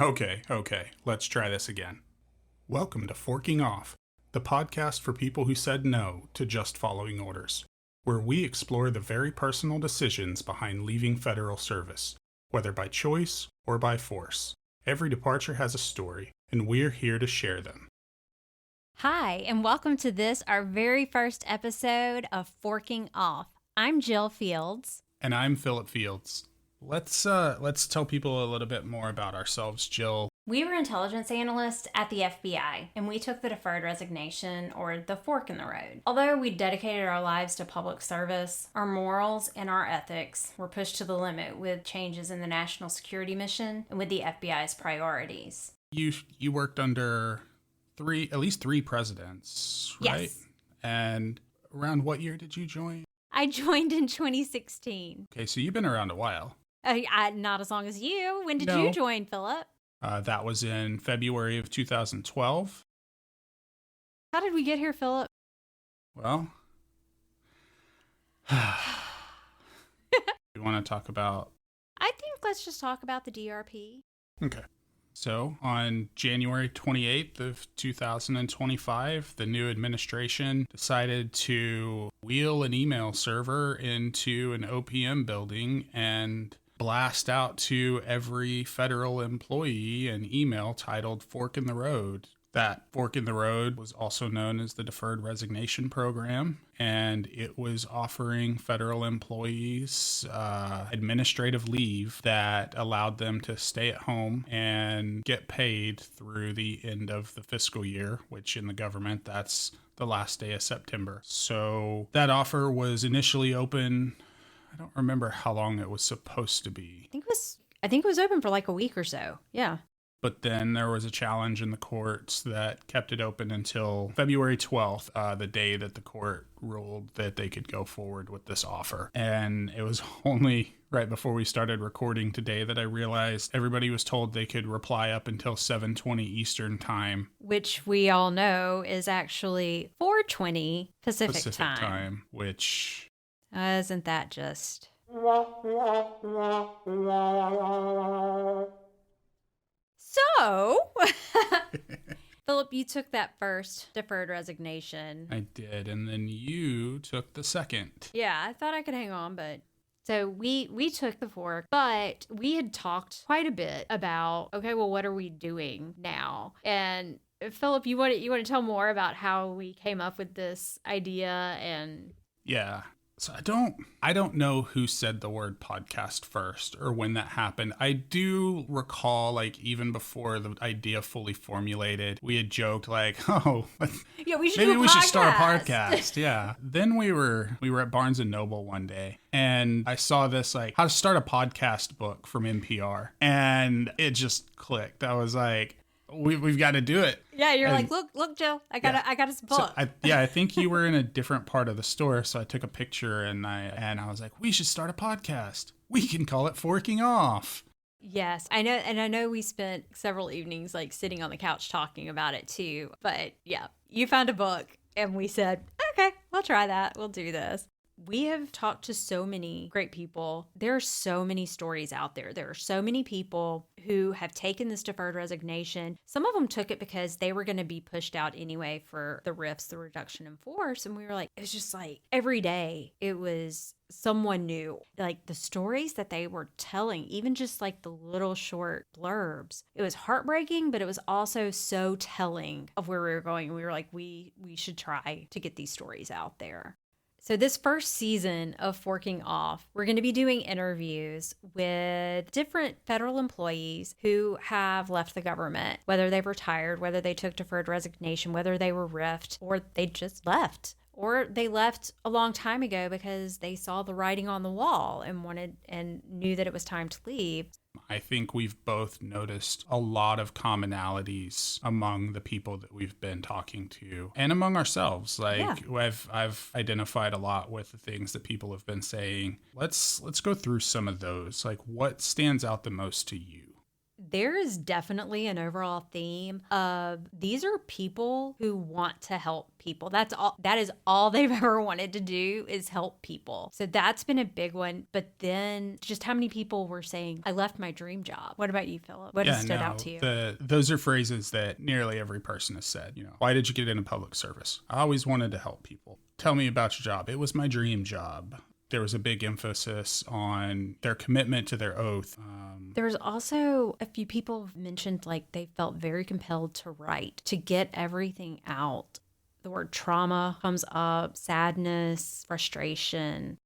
Okay, let's try this again. Welcome to Forking Off, the podcast for people who said no to just following orders, where we explore the very personal decisions behind leaving federal service, whether by choice or by force. Every departure has a story, and we're here to share them. Hi, and welcome to this, our very first episode of Forking Off. I'm Jill Fields. And I'm Philip Fields. Let's tell people a little bit more about ourselves, Jill. We were intelligence analysts at the FBI, and we took the deferred resignation, or the fork in the road. Although we dedicated our lives to public service, our morals and our ethics were pushed to the limit with changes in the national security mission and with the FBI's priorities. You worked under at least three presidents, right? Yes. And around what year did you join? I joined in 2016. Okay, so you've been around a while. Not as long as you. When did No. you join, Philip? That was in February of 2012. How did we get here, Philip? Well, you want to talk about... I think let's just talk about the DRP. Okay. So on January 28th of 2025, the new administration decided to wheel an email server into an OPM building and blast out to every federal employee an email titled Fork in the Road. That Fork in the Road was also known as the Deferred Resignation Program, and it was offering federal employees administrative leave that allowed them to stay at home and get paid through the end of the fiscal year, which in the government, that's the last day of September. So that offer was initially open. I don't remember how long it was supposed to be. I think it was open for like a week or so. Yeah. But then there was a challenge in the courts that kept it open until February 12th, the day that the court ruled that they could go forward with this offer. And it was only right before we started recording today that I realized everybody was told they could reply up until 7:20 Eastern time. Which we all know is actually 4:20 Pacific time. Which... Isn't that just... So, Philip, you took that first deferred resignation. I did, and then you took the second. Yeah, I thought I could hang on, but... So we took the fork, but we had talked quite a bit about, okay, well, what are we doing now? And Philip, you want to tell more about how we came up with this idea and... Yeah. So I don't know who said the word podcast first or when that happened. I do recall, like, even before the idea fully formulated, we had joked like, oh, yeah, we should maybe do a we podcast. should start a podcast. Yeah. Then we were at Barnes and Noble one day, and I saw this, like, how to start a podcast book from NPR, and it just clicked. I was like, we've got to do it. Yeah, you're like, look, Jill, I got this book. So I think you were in a different part of the store, so I took a picture and I was like, we should start a podcast. We can call it Forking Off. Yes, I know, and I know we spent several evenings like sitting on the couch talking about it too. But yeah, you found a book, and we said, okay, we'll try that. We'll do this. We have talked to so many great people. There are so many stories out there. There are so many people who have taken this deferred resignation. Some of them took it because they were going to be pushed out anyway for the RIFs, the reduction in force. And we were like, it was just like every day it was someone new. Like the stories that they were telling, even just like the little short blurbs, it was heartbreaking, but it was also so telling of where we were going. And we were like, we should try to get these stories out there. So this first season of Forking Off, we're going to be doing interviews with different federal employees who have left the government, whether they've retired, whether they took deferred resignation, whether they were riffed, or they just left. Or they left a long time ago because they saw the writing on the wall and knew that it was time to leave. I think we've both noticed a lot of commonalities among the people that we've been talking to and among ourselves. Like, yeah. I've identified a lot with the things that people have been saying. Let's go through some of those. Like, what stands out the most to you? there is definitely an overall theme of these are people who want to help people. That is all they've ever wanted to do is help people. So that's been a big one. But then just how many people were saying, I left my dream job. What about you, Philip? What has stood out to you? Those are phrases that nearly every person has said. Why did you get into public service? I always wanted to help people. Tell me about your job. It was my dream job. There was a big emphasis on their commitment to their oath. There was also a few people mentioned like they felt very compelled to write, to get everything out. The word trauma comes up, sadness, frustration.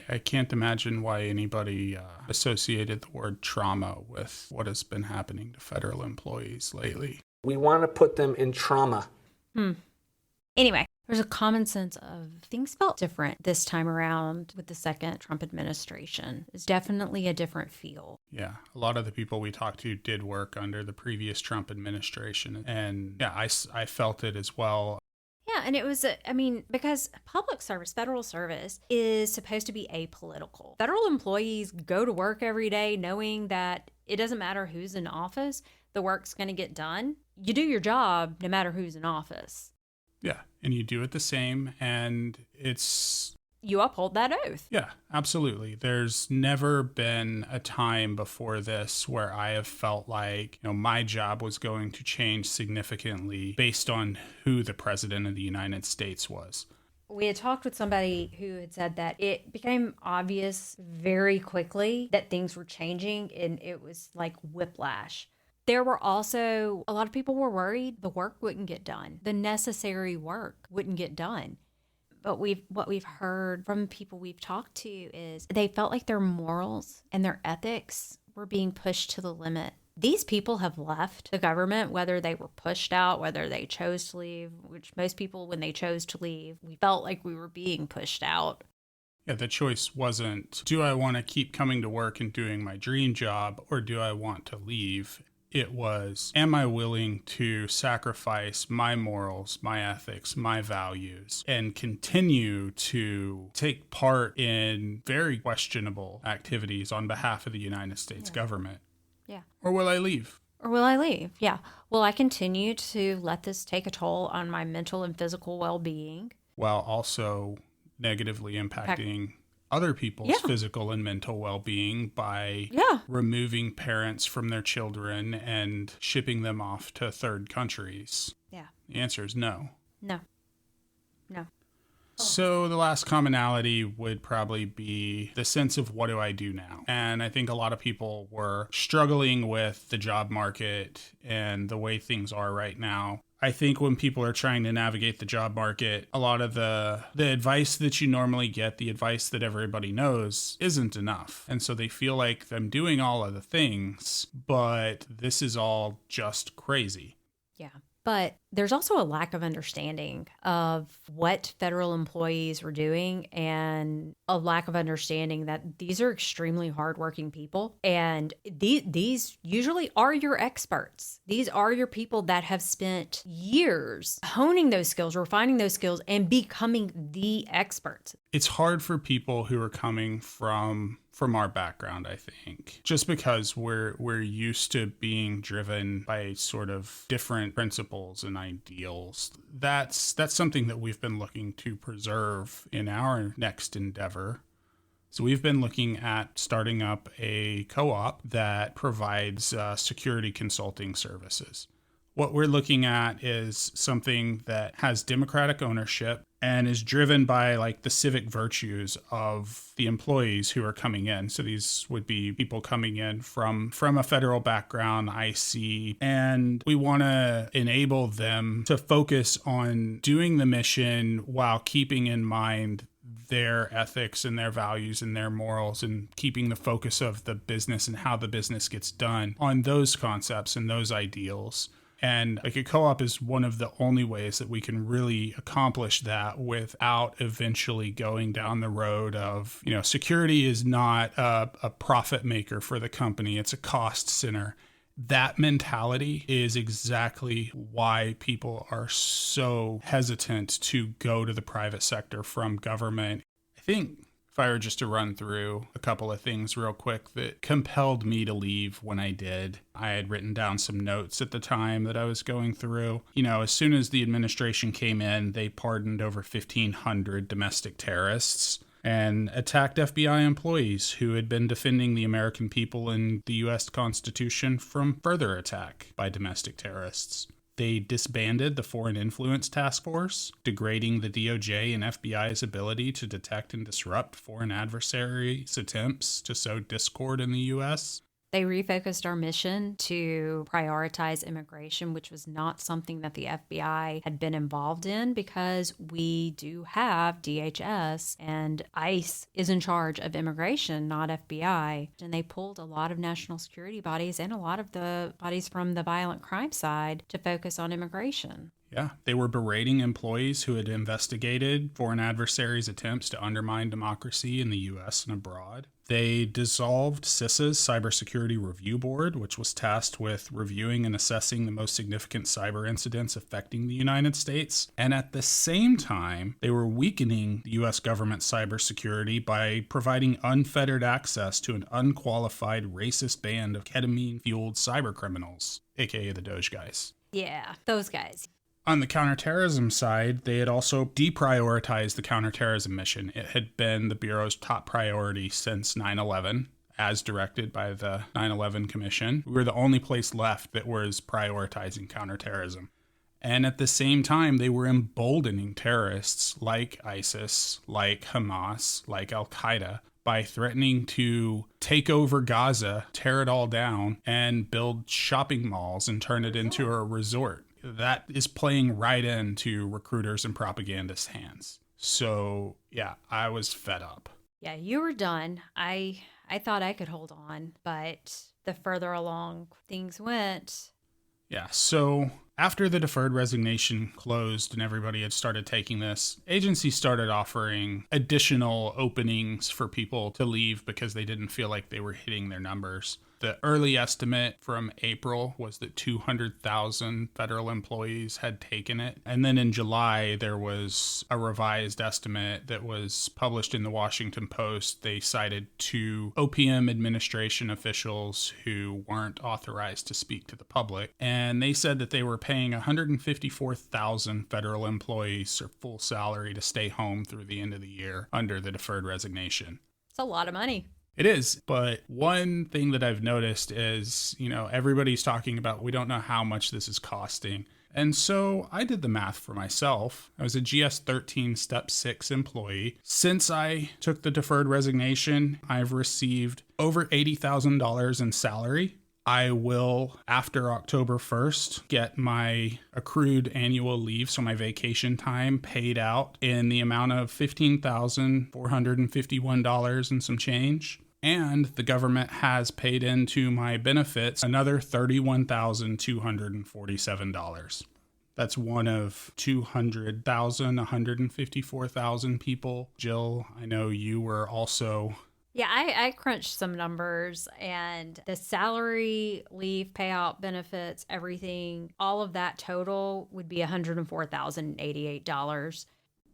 I can't imagine why anybody associated the word trauma with what has been happening to federal employees lately. We want to put them in trauma. Anyway, there's a common sense of things felt different this time around with the second Trump administration. It's definitely a different feel. Yeah, a lot of the people we talked to did work under the previous Trump administration. And yeah, I felt it as well. Yeah, and it was, because public service, federal service is supposed to be apolitical. Federal employees go to work every day knowing that it doesn't matter who's in office, the work's going to get done. You do your job no matter who's in office. Yeah, and you do it the same, and you uphold that oath. Yeah, absolutely. There's never been a time before this where I have felt like, my job was going to change significantly based on who the president of the United States was. We had talked with somebody who had said that it became obvious very quickly that things were changing, and it was like whiplash. There were also, a lot of people were worried the work wouldn't get done. The necessary work wouldn't get done. But what we've heard from people we've talked to is they felt like their morals and their ethics were being pushed to the limit. These people have left the government, whether they were pushed out, whether they chose to leave, which most people, when they chose to leave, we felt like we were being pushed out. Yeah, the choice wasn't, do I want to keep coming to work and doing my dream job, or do I want to leave? It was, am I willing to sacrifice my morals, my ethics, my values, and continue to take part in very questionable activities on behalf of the United States government? Yeah. Or will I leave? Yeah. Will I continue to let this take a toll on my mental and physical well-being? While also negatively impacting other people's physical and mental well-being by removing parents from their children and shipping them off to third countries? Yeah. The answer is no. No. So the last commonality would probably be the sense of what do I do now? And I think a lot of people were struggling with the job market and the way things are right now. I think when people are trying to navigate the job market, a lot of the advice that you normally get, the advice that everybody knows, isn't enough. And so they feel like I'm doing all of the things, but this is all just crazy. Yeah. But there's also a lack of understanding of what federal employees were doing and a lack of understanding that these are extremely hardworking people. And these usually are your experts. These are your people that have spent years honing those skills, refining those skills, and becoming the experts. It's hard for people who are coming from our background, I think, just because we're used to being driven by sort of different principles and ideals. That's something that we've been looking to preserve in our next endeavor. So we've been looking at starting up a co-op that provides security consulting services. What we're looking at is something that has democratic ownership and is driven by like the civic virtues of the employees who are coming in. So these would be people coming in from a federal background, IC, and we want to enable them to focus on doing the mission while keeping in mind their ethics and their values and their morals, and keeping the focus of the business and how the business gets done on those concepts and those ideals. And like a co-op is one of the only ways that we can really accomplish that without eventually going down the road of, security is not a profit maker for the company. It's a cost center. That mentality is exactly why people are so hesitant to go to the private sector from government. I think If I were just to run through a couple of things real quick that compelled me to leave when I did, I had written down some notes at the time that I was going through. As soon as the administration came in, they pardoned over 1,500 domestic terrorists and attacked FBI employees who had been defending the American people and the U.S. Constitution from further attack by domestic terrorists. They disbanded the Foreign Influence Task Force, degrading the DOJ and FBI's ability to detect and disrupt foreign adversaries' attempts to sow discord in the U.S. They refocused our mission to prioritize immigration, which was not something that the FBI had been involved in because we do have DHS and ICE is in charge of immigration, not FBI. And they pulled a lot of national security bodies and a lot of the bodies from the violent crime side to focus on immigration. Yeah, they were berating employees who had investigated foreign adversaries' attempts to undermine democracy in the U.S. and abroad. They dissolved CISA's Cybersecurity Review Board, which was tasked with reviewing and assessing the most significant cyber incidents affecting the United States. And at the same time, they were weakening the U.S. government's cybersecurity by providing unfettered access to an unqualified racist band of ketamine-fueled cybercriminals, aka the Doge guys. Yeah, those guys. On the counterterrorism side, they had also deprioritized the counterterrorism mission. It had been the Bureau's top priority since 9/11, as directed by the 9/11 Commission. We were the only place left that was prioritizing counterterrorism. And at the same time, they were emboldening terrorists like ISIS, like Hamas, like Al-Qaeda, by threatening to take over Gaza, tear it all down, and build shopping malls and turn it into a resort. That is playing right into recruiters and propagandists' hands. So, yeah, I was fed up. Yeah, you were done. I thought I could hold on, but the further along things went. Yeah, so after the deferred resignation closed and everybody had started taking this, agencies started offering additional openings for people to leave because they didn't feel like they were hitting their numbers. The early estimate from April was that 200,000 federal employees had taken it. And then in July, there was a revised estimate that was published in the Washington Post. They cited 2 OPM administration officials who weren't authorized to speak to the public. And they said that they were paying 154,000 federal employees their full salary to stay home through the end of the year under the deferred resignation. It's a lot of money. It is, but one thing that I've noticed is, everybody's talking about we don't know how much this is costing. And so I did the math for myself. I was a GS-13 Step 6 employee. Since I took the deferred resignation, I've received over $80,000 in salary. I will, after October 1st, get my accrued annual leave, so my vacation time, paid out in the amount of $15,451 and some change. And the government has paid into my benefits another $31,247. That's one of 200,000, 154,000 people. Jill, I know you were also... Yeah, I crunched some numbers, and the salary, leave, payout, benefits, everything, all of that total would be $104,088.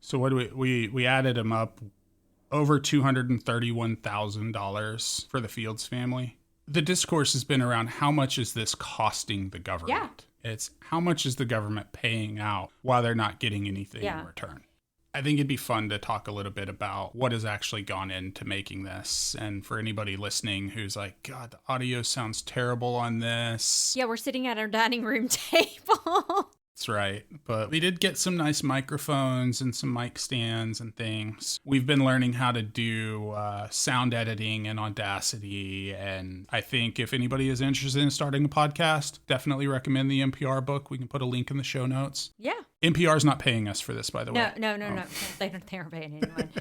So what do we added them up, over $231,000 for the Fields family. The discourse has been around how much is this costing the government? Yeah. It's how much is the government paying out while they're not getting anything in return. I think it'd be fun to talk a little bit about what has actually gone into making this. And for anybody listening who's like, God, the audio sounds terrible on this. Yeah, we're sitting at our dining room table. That's right. But we did get some nice microphones and some mic stands and things. We've been learning how to do sound editing and Audacity. And I think if anybody is interested in starting a podcast, definitely recommend the NPR book. We can put a link in the show notes. Yeah. NPR's not paying us for this, by the way. No. They aren't paying anyone.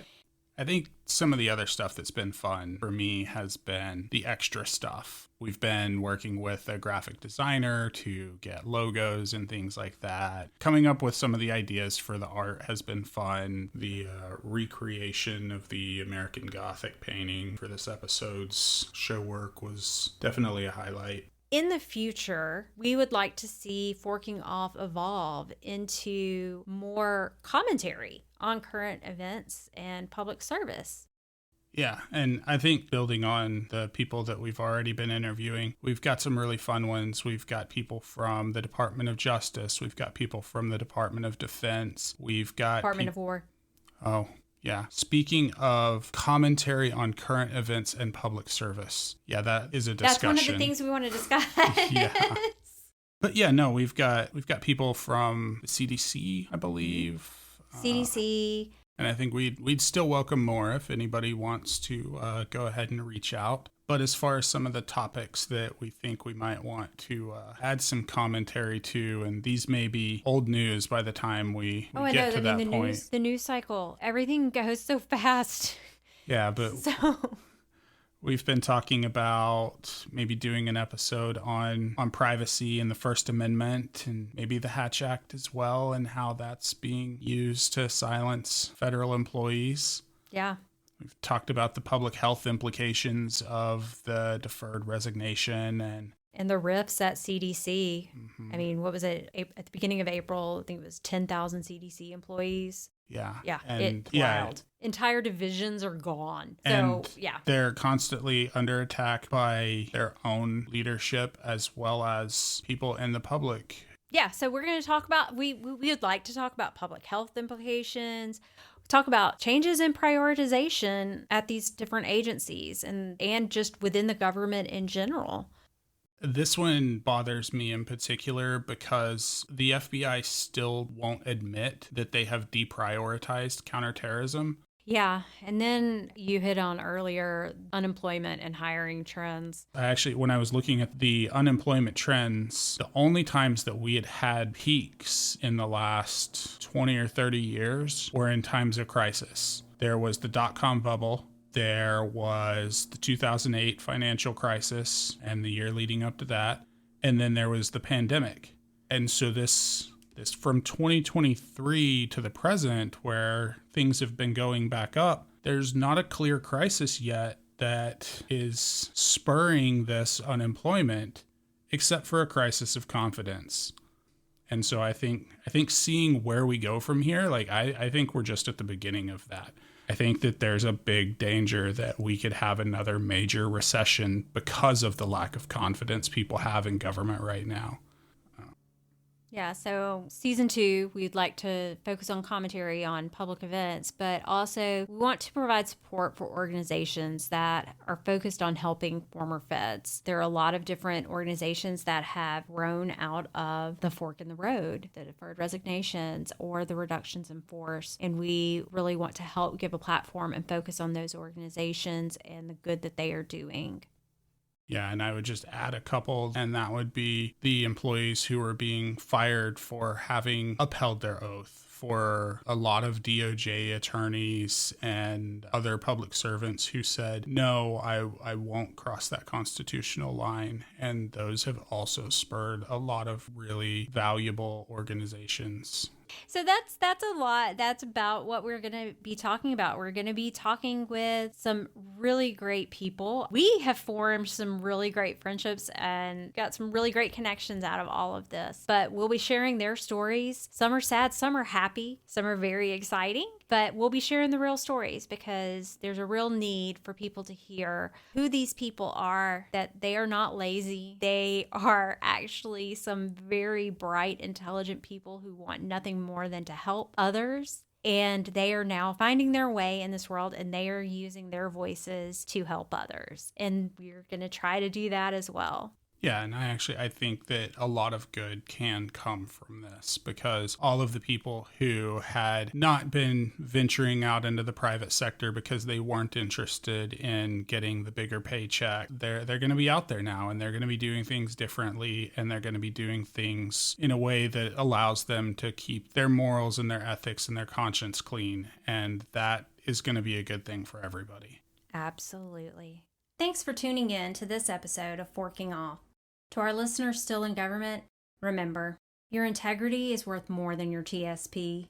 I think some of the other stuff that's been fun for me has been the extra stuff. We've been working with a graphic designer to get logos and things like that. Coming up with some of the ideas for the art has been fun. The recreation of the American Gothic painting for this episode's show work was definitely a highlight. In the future, we would like to see Forking Off evolve into more commentary on current events and public service. Yeah, and I think building on the people that we've already been interviewing, we've got some really fun ones. We've got people from the Department of Justice. We've got people from the Department of Defense. We've got Department of War. Oh, yeah. Speaking of commentary on current events and public service. Yeah, that is a discussion. That's one of the things we want to discuss. Yeah. But yeah, no, we've got people from the CDC, I believe. CDC. And I think we'd still welcome more if anybody wants to go ahead and reach out. But as far as some of the topics that we think we might want to add some commentary to, and these may be old news by the time we get to that point. The news cycle, everything goes so fast. Yeah, but we've been talking about maybe doing an episode on privacy and the First Amendment and maybe the Hatch Act as well and how that's being used to silence federal employees. Yeah. We've talked about the public health implications of the deferred resignation and the RIFs at CDC. Mm-hmm. I mean, what was it? At the beginning of April, I think it was 10,000 CDC employees. Yeah. Yeah. And it's wild. Entire divisions are gone. So, and yeah. They're constantly under attack by their own leadership as well as people in the public. Yeah. So we're going to talk about, we would like to talk about public health implications, talk about changes in prioritization at these different agencies and just within the government in general. This one bothers me in particular because the FBI still won't admit that they have deprioritized counterterrorism. Yeah. And then you hit on earlier unemployment and hiring trends. Actually, when I was looking at the unemployment trends, the only times that we had peaks in the last 20 or 30 years were in times of crisis. There was the dot-com bubble. There was the 2008 financial crisis and the year leading up to that. And then there was the pandemic. And so this from 2023 to the present, where things have been going back up, there's not a clear crisis yet that is spurring this unemployment, except for a crisis of confidence. And so I think seeing where we go from here, like I think we're just at the beginning of that. I think that there's a big danger that we could have another major recession because of the lack of confidence people have in government right now. Yeah, so season 2, we'd like to focus on commentary on public events, but also we want to provide support for organizations that are focused on helping former feds. There are a lot of different organizations that have grown out of the fork in the road, the deferred resignations or the reductions in force, and we really want to help give a platform and focus on those organizations and the good that they are doing. Yeah, and I would just add a couple, and that would be the employees who are being fired for having upheld their oath, for a lot of DOJ attorneys and other public servants who said, no, I won't cross that constitutional line. And those have also spurred a lot of really valuable organizations. So that's a lot. That's about what we're going to be talking about. We're going to be talking with some really great people. We have formed some really great friendships and got some really great connections out of all of this. But we'll be sharing their stories. Some are sad, some are happy, some are very exciting. But we'll be sharing the real stories because there's a real need for people to hear who these people are, that they are not lazy. They are actually some very bright, intelligent people who want nothing more than to help others. And they are now finding their way in this world and they are using their voices to help others. And we're going to try to do that as well. Yeah, and I think that a lot of good can come from this because all of the people who had not been venturing out into the private sector because they weren't interested in getting the bigger paycheck, they're going to be out there now and they're going to be doing things differently and they're going to be doing things in a way that allows them to keep their morals and their ethics and their conscience clean. And that is going to be a good thing for everybody. Absolutely. Thanks for tuning in to this episode of Forking Off. To our listeners still in government, remember, your integrity is worth more than your TSP.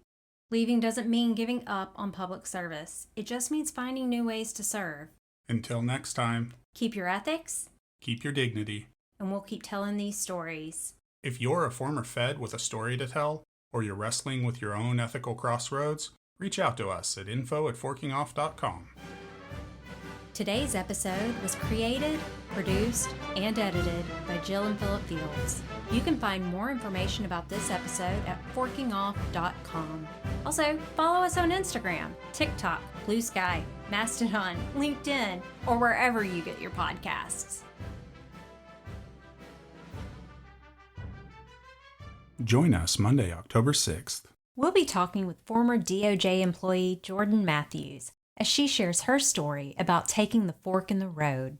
Leaving doesn't mean giving up on public service. It just means finding new ways to serve. Until next time, keep your ethics, keep your dignity, and we'll keep telling these stories. If you're a former Fed with a story to tell, or you're wrestling with your own ethical crossroads, reach out to us at info@forkingoff.com. Today's episode was created, produced, and edited by Jill and Philip Fields. You can find more information about this episode at forkingoff.com. Also, follow us on Instagram, TikTok, Blue Sky, Mastodon, LinkedIn, or wherever you get your podcasts. Join us Monday, October 6th. We'll be talking with former DOJ employee Jordan Matthews as she shares her story about taking the fork in the road.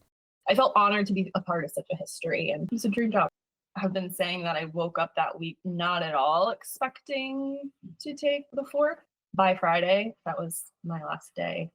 I felt honored to be a part of such a history, and it was a dream job. I have been saying that I woke up that week not at all expecting to take the fork. By Friday, that was my last day.